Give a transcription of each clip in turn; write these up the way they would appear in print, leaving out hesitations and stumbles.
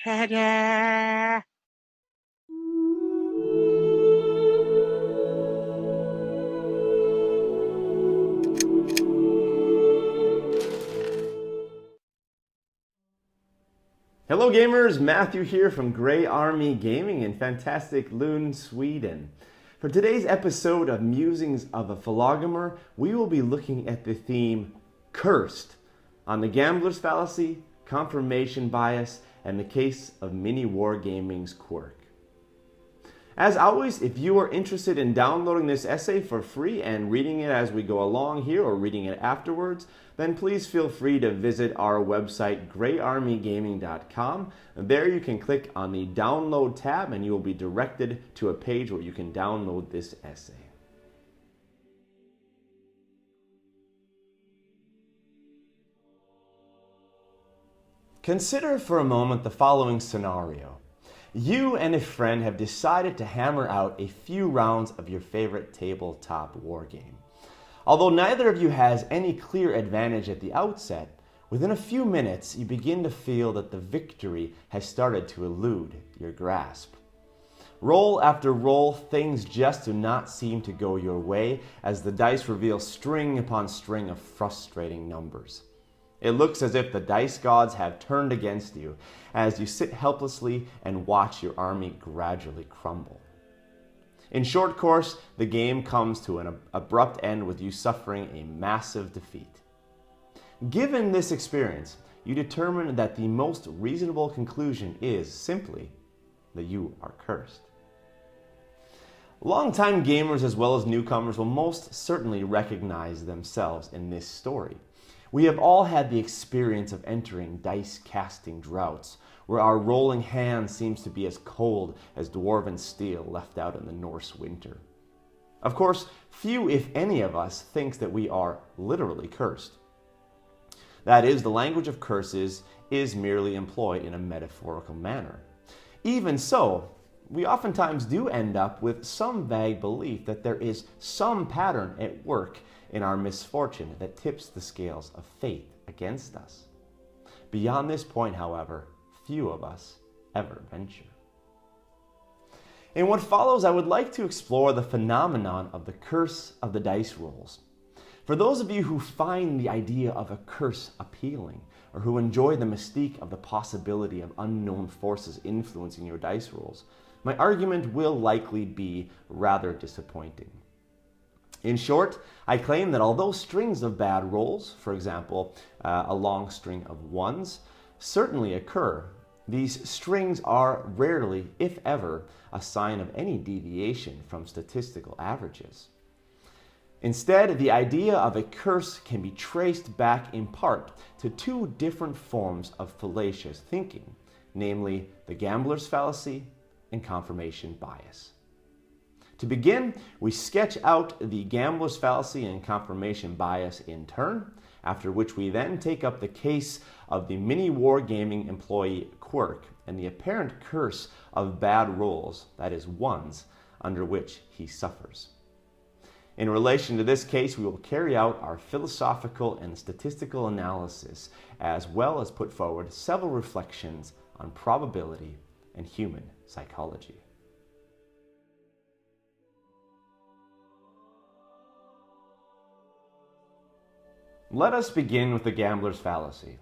Ta-da! Hello gamers, Matthew here from Grey Army Gaming in fantastic Lund, Sweden. For today's episode of Musings of a Philogamer, we will be looking at the theme Cursed on the Gamblers Fallacy, confirmation bias, and the case of mini wargaming's Quirk. As always, if you are interested in downloading this essay for free and reading it as we go along here or reading it afterwards, then please feel free to visit our website greyarmygaming.com. There you can click on the download tab and you will be directed to a page where you can download this essay. Consider for a moment the following scenario. You and a friend have decided to hammer out a few rounds of your favorite tabletop wargame. Although neither of you has any clear advantage at the outset, within a few minutes you begin to feel that the victory has started to elude your grasp. Roll after roll, things just do not seem to go your way as the dice reveal string upon string of frustrating numbers. It looks as if the dice gods have turned against you as you sit helplessly and watch your army gradually crumble. In short course, the game comes to an abrupt end with you suffering a massive defeat. Given this experience, you determine that the most reasonable conclusion is simply that you are cursed. Longtime gamers as well as newcomers will most certainly recognize themselves in this story. We have all had the experience of entering dice-casting droughts, where our rolling hand seems to be as cold as dwarven steel left out in the Norse winter. Of course, few, if any of us, thinks that we are literally cursed. That is, the language of curses is merely employed in a metaphorical manner. Even so, we oftentimes do end up with some vague belief that there is some pattern at work in our misfortune that tips the scales of fate against us. Beyond this point, however, few of us ever venture. In what follows, I would like to explore the phenomenon of the curse of the dice rolls. For those of you who find the idea of a curse appealing, or who enjoy the mystique of the possibility of unknown forces influencing your dice rolls, my argument will likely be rather disappointing. In short, I claim that although strings of bad rolls, for example, a long string of ones, certainly occur, these strings are rarely, if ever, a sign of any deviation from statistical averages. Instead, the idea of a curse can be traced back in part to two different forms of fallacious thinking, namely the Gamblers Fallacy and confirmation bias. To begin, we sketch out the Gamblers Fallacy and confirmation bias in turn, after which we then take up the case of the mini wargaming employee Quirk and the apparent curse of bad rolls, that is ones, under which he suffers. In relation to this case, we will carry out our philosophical and statistical analysis, as well as put forward several reflections on probability and human psychology. Let us begin with the Gambler's Fallacy.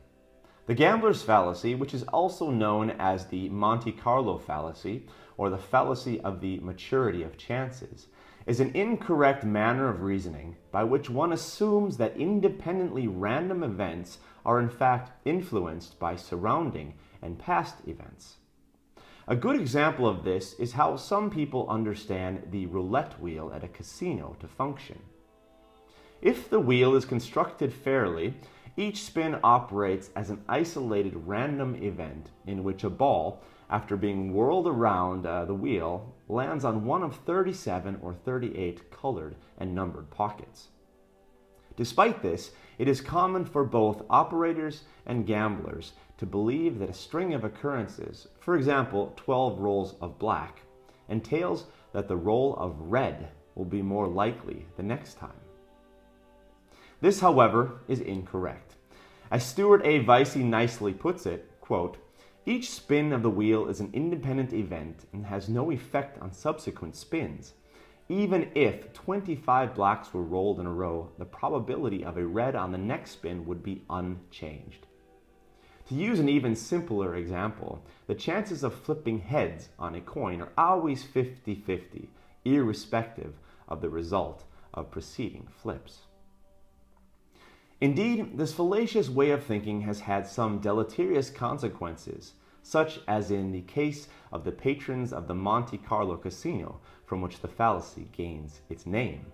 The Gambler's Fallacy, which is also known as the Monte Carlo Fallacy, or the fallacy of the maturity of chances, is an incorrect manner of reasoning by which one assumes that independently random events are in fact influenced by surrounding and past events. A good example of this is how some people understand the roulette wheel at a casino to function. If the wheel is constructed fairly, each spin operates as an isolated random event in which a ball, after being whirled around the wheel, lands on one of 37 or 38 colored and numbered pockets. Despite this, it is common for both operators and gamblers to believe that a string of occurrences, for example 12 rolls of black, entails that the roll of red will be more likely the next time. This, however, is incorrect. As Stuart A. Vicey nicely puts it, quote, Each spin of the wheel is an independent event and has no effect on subsequent spins. Even if 25 blacks were rolled in a row, the probability of a red on the next spin would be unchanged. To use an even simpler example, the chances of flipping heads on a coin are always 50-50, irrespective of the result of preceding flips. Indeed, this fallacious way of thinking has had some deleterious consequences, such as in the case of the patrons of the Monte Carlo casino, from which the fallacy gains its name.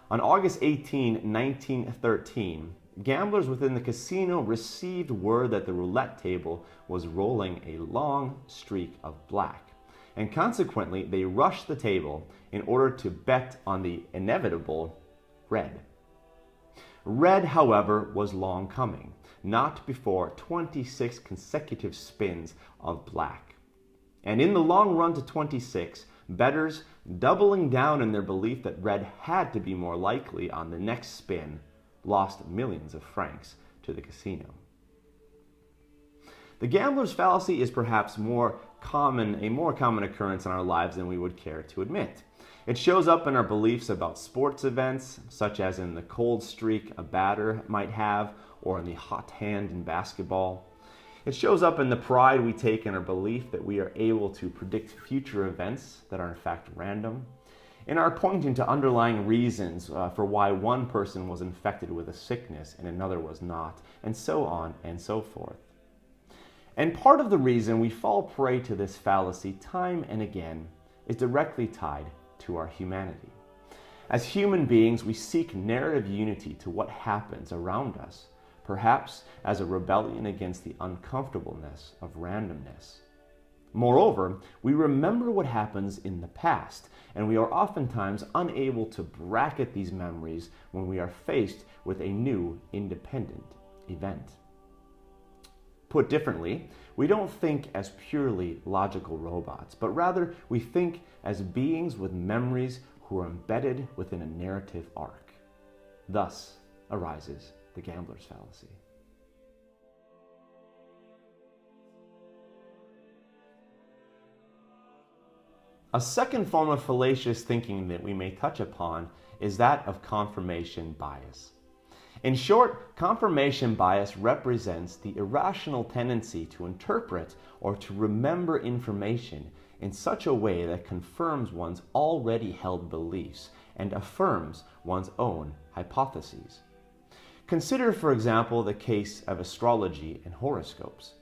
On August 18, 1913, gamblers within the casino received word that the roulette table was rolling a long streak of black, and consequently they rushed the table in order to bet on the inevitable red. Red, however, was long coming, not before 26 consecutive spins of black. And in the long run to 26, bettors, doubling down in their belief that red had to be more likely on the next spin, lost millions of francs to the casino. The gambler's fallacy is perhaps a more common occurrence in our lives than we would care to admit. It shows up in our beliefs about sports events, such as in the cold streak a batter might have, or in the hot hand in basketball. It shows up in the pride we take in our belief that we are able to predict future events that are in fact random, in our pointing to underlying reasons for why one person was infected with a sickness and another was not, and so on and so forth. And part of the reason we fall prey to this fallacy time and again is directly tied to our humanity. As human beings, we seek narrative unity to what happens around us, perhaps as a rebellion against the uncomfortableness of randomness. Moreover, we remember what happens in the past, and we are oftentimes unable to bracket these memories when we are faced with a new independent event. Put differently, we don't think as purely logical robots, but rather we think as beings with memories who are embedded within a narrative arc. Thus arises the gambler's fallacy. A second form of fallacious thinking that we may touch upon is that of confirmation bias. In short, confirmation bias represents the irrational tendency to interpret or to remember information in such a way that confirms one's already held beliefs and affirms one's own hypotheses. Consider, for example, the case of astrology and horoscopes.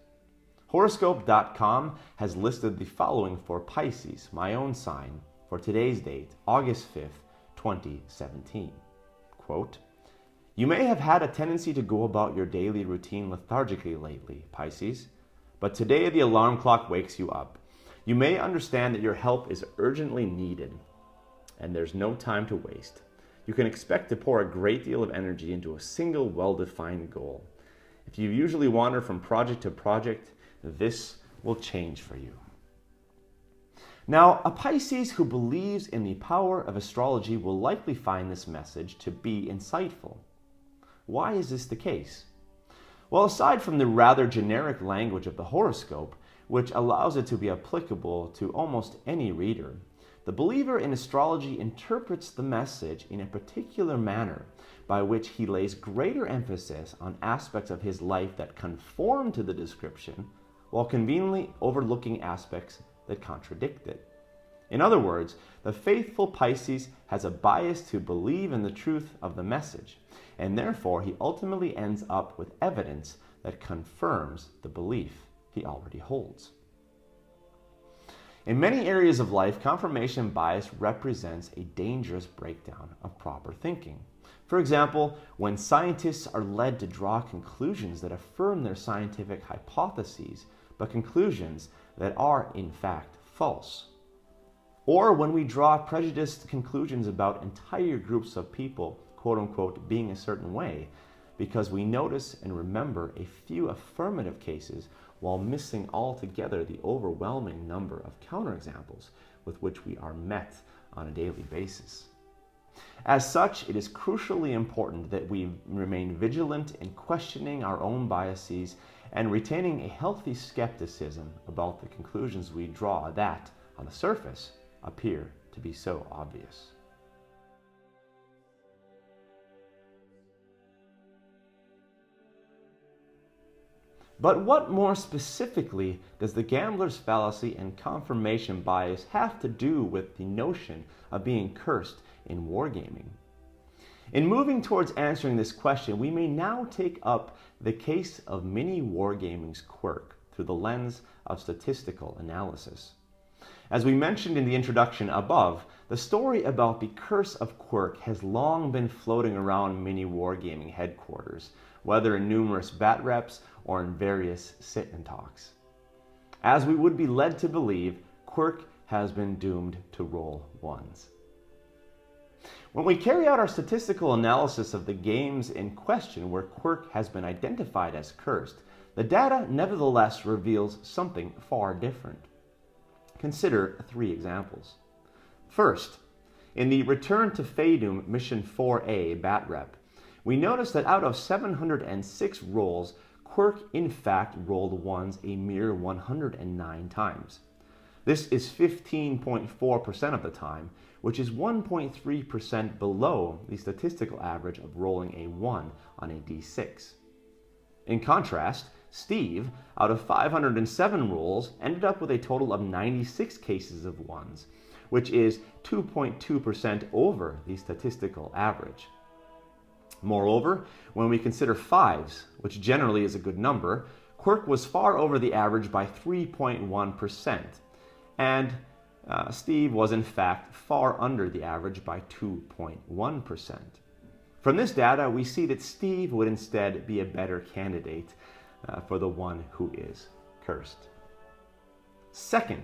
Horoscope.com has listed the following for Pisces, my own sign, for today's date, August 5th, 2017. Quote, "You may have had a tendency to go about your daily routine lethargically lately, Pisces, but today the alarm clock wakes you up. You may understand that your help is urgently needed, and there's no time to waste. You can expect to pour a great deal of energy into a single well-defined goal. If you usually wander from project to project, this will change for you." Now, a Pisces who believes in the power of astrology will likely find this message to be insightful. Why is this the case? Well, aside from the rather generic language of the horoscope, which allows it to be applicable to almost any reader, the believer in astrology interprets the message in a particular manner by which he lays greater emphasis on aspects of his life that conform to the description, while conveniently overlooking aspects that contradict it. In other words, the faithful Pisces has a bias to believe in the truth of the message, and therefore he ultimately ends up with evidence that confirms the belief he already holds. In many areas of life, confirmation bias represents a dangerous breakdown of proper thinking. For example, when scientists are led to draw conclusions that affirm their scientific hypotheses, but conclusions that are in fact false. Or when we draw prejudiced conclusions about entire groups of people, quote unquote, being a certain way, because we notice and remember a few affirmative cases while missing altogether the overwhelming number of counterexamples with which we are met on a daily basis. As such, it is crucially important that we remain vigilant in questioning our own biases and retaining a healthy skepticism about the conclusions we draw that, on the surface, appear to be so obvious. But what more specifically does the gambler's fallacy and confirmation bias have to do with the notion of being cursed in wargaming? In moving towards answering this question, we may now take up the case of mini wargaming's Quirk through the lens of statistical analysis. As we mentioned in the introduction above, the story about the curse of Quirk has long been floating around mini wargaming headquarters, whether in numerous bat reps or in various sit-in talks. As we would be led to believe, Quirk has been doomed to roll ones. When we carry out our statistical analysis of the games in question where Quirk has been identified as cursed, the data nevertheless reveals something far different. Consider 3 examples. First, in the Return to Faedum Mission 4A bat rep, we notice that out of 706 rolls, Quirk in fact rolled ones a mere 109 times. This is 15.4% of the time, which is 1.3% below the statistical average of rolling a 1 on a d6. In contrast, Steve, out of 507 rolls, ended up with a total of 96 cases of ones, which is 2.2% over the statistical average. Moreover, when we consider 5s, which generally is a good number, Quirk was far over the average by 3.1%, and Steve was in fact far under the average by 2.1%. From this data, we see that Steve would instead be a better candidate for the one who is cursed. Second,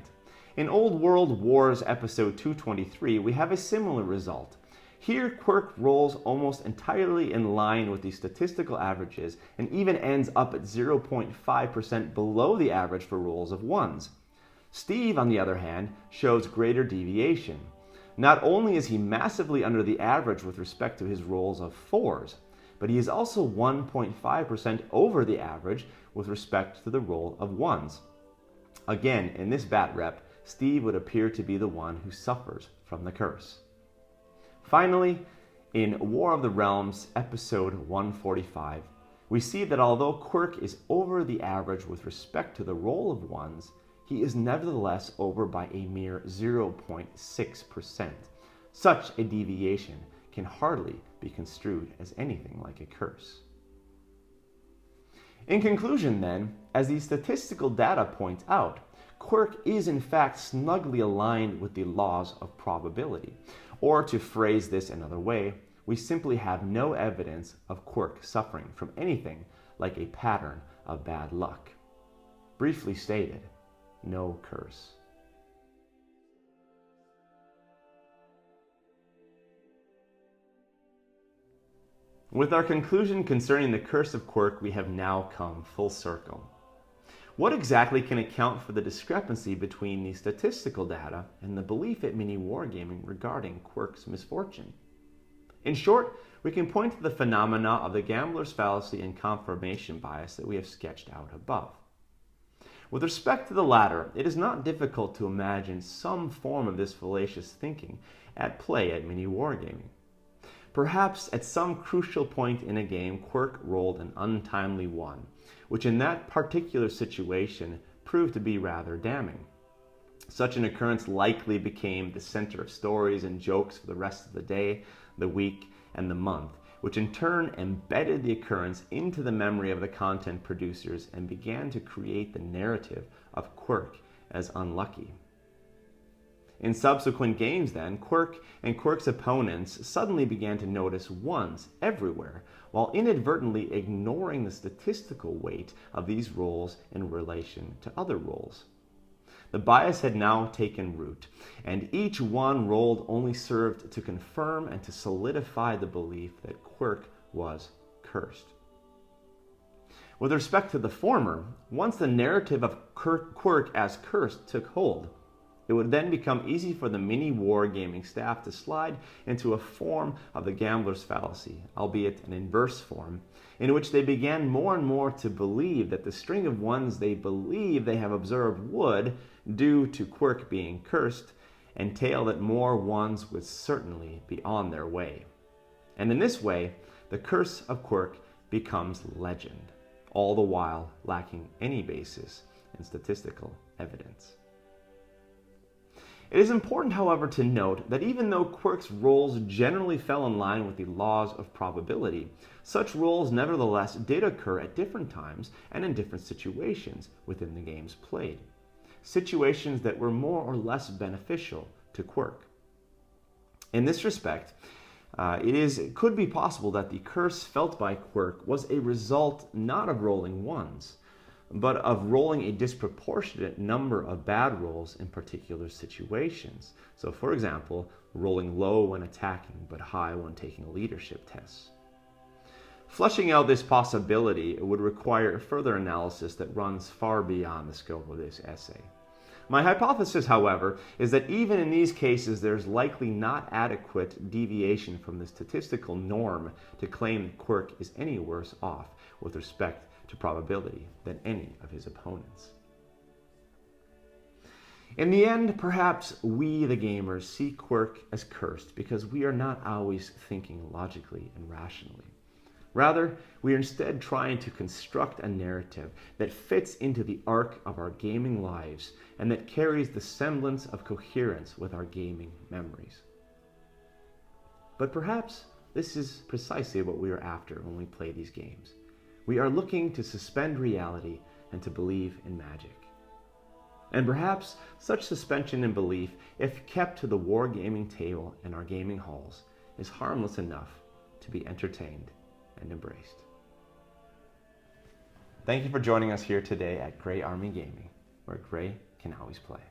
in Old World Wars episode 223, we have a similar result. Here, Quirk rolls almost entirely in line with the statistical averages and even ends up at 0.5% below the average for rolls of ones. Steve, on the other hand, shows greater deviation. Not only is he massively under the average with respect to his rolls of 4s, but he is also 1.5% over the average with respect to the roll of 1s. Again, in this bat rep, Steve would appear to be the one who suffers from the curse. Finally, in War of the Realms, episode 145, we see that although Quirk is over the average with respect to the roll of 1s, he is nevertheless over by a mere 0.6%. Such a deviation can hardly be construed as anything like a curse. In conclusion then, as the statistical data points out, Quirk is in fact snugly aligned with the laws of probability. Or to phrase this another way, we simply have no evidence of Quirk suffering from anything like a pattern of bad luck. Briefly stated, no curse. With our conclusion concerning the curse of Quirk, we have now come full circle. What exactly can account for the discrepancy between the statistical data and the belief at mini wargaming regarding Quirk's misfortune? In short, we can point to the phenomena of the Gamblers Fallacy and confirmation bias that we have sketched out above. With respect to the latter, it is not difficult to imagine some form of this fallacious thinking at play at mini wargaming. Perhaps at some crucial point in a game, Quirk rolled an untimely 1, which in that particular situation proved to be rather damning. Such an occurrence likely became the center of stories and jokes for the rest of the day, the week, and the month, which in turn embedded the occurrence into the memory of the content producers and began to create the narrative of Quirk as unlucky. In subsequent games then, Quirk and Quirk's opponents suddenly began to notice 1s everywhere, while inadvertently ignoring the statistical weight of these rolls in relation to other rolls. The bias had now taken root, and each 1 rolled only served to confirm and to solidify the belief that Quirk was cursed. With respect to the former, once the narrative of Quirk as cursed took hold, It would then become easy for the mini wargaming staff to slide into a form of the Gamblers Fallacy, albeit an inverse form, in which they began more and more to believe that the string of ones they believe they have observed would, due to Quirk being cursed, entail that more ones would certainly be on their way. And in this way, the curse of Quirk becomes legend, all the while lacking any basis in statistical evidence. It is important, however, to note that even though Quirk's rolls generally fell in line with the laws of probability, such rolls nevertheless did occur at different times and in different situations within the games played. Situations that were more or less beneficial to Quirk. In this respect, it could be possible that the curse felt by Quirk was a result not of rolling ones, but of rolling a disproportionate number of bad rolls in particular situations. So, for example, rolling low when attacking, but high when taking leadership tests. Fleshing out this possibility would require further analysis that runs far beyond the scope of this essay. My hypothesis, however, is that even in these cases, there's likely not adequate deviation from the statistical norm to claim that Quirk is any worse off with respect to probability than any of his opponents. In the end, perhaps we, the gamers, see Quirk as cursed because we are not always thinking logically and rationally. Rather, we are instead trying to construct a narrative that fits into the arc of our gaming lives and that carries the semblance of coherence with our gaming memories. But perhaps this is precisely what we are after when we play these games. We are looking to suspend reality and to believe in magic. And perhaps such suspension in belief, if kept to the wargaming table in our gaming halls, is harmless enough to be entertained and embraced. Thank you for joining us here today at Grey Army Gaming, where Grey can always play.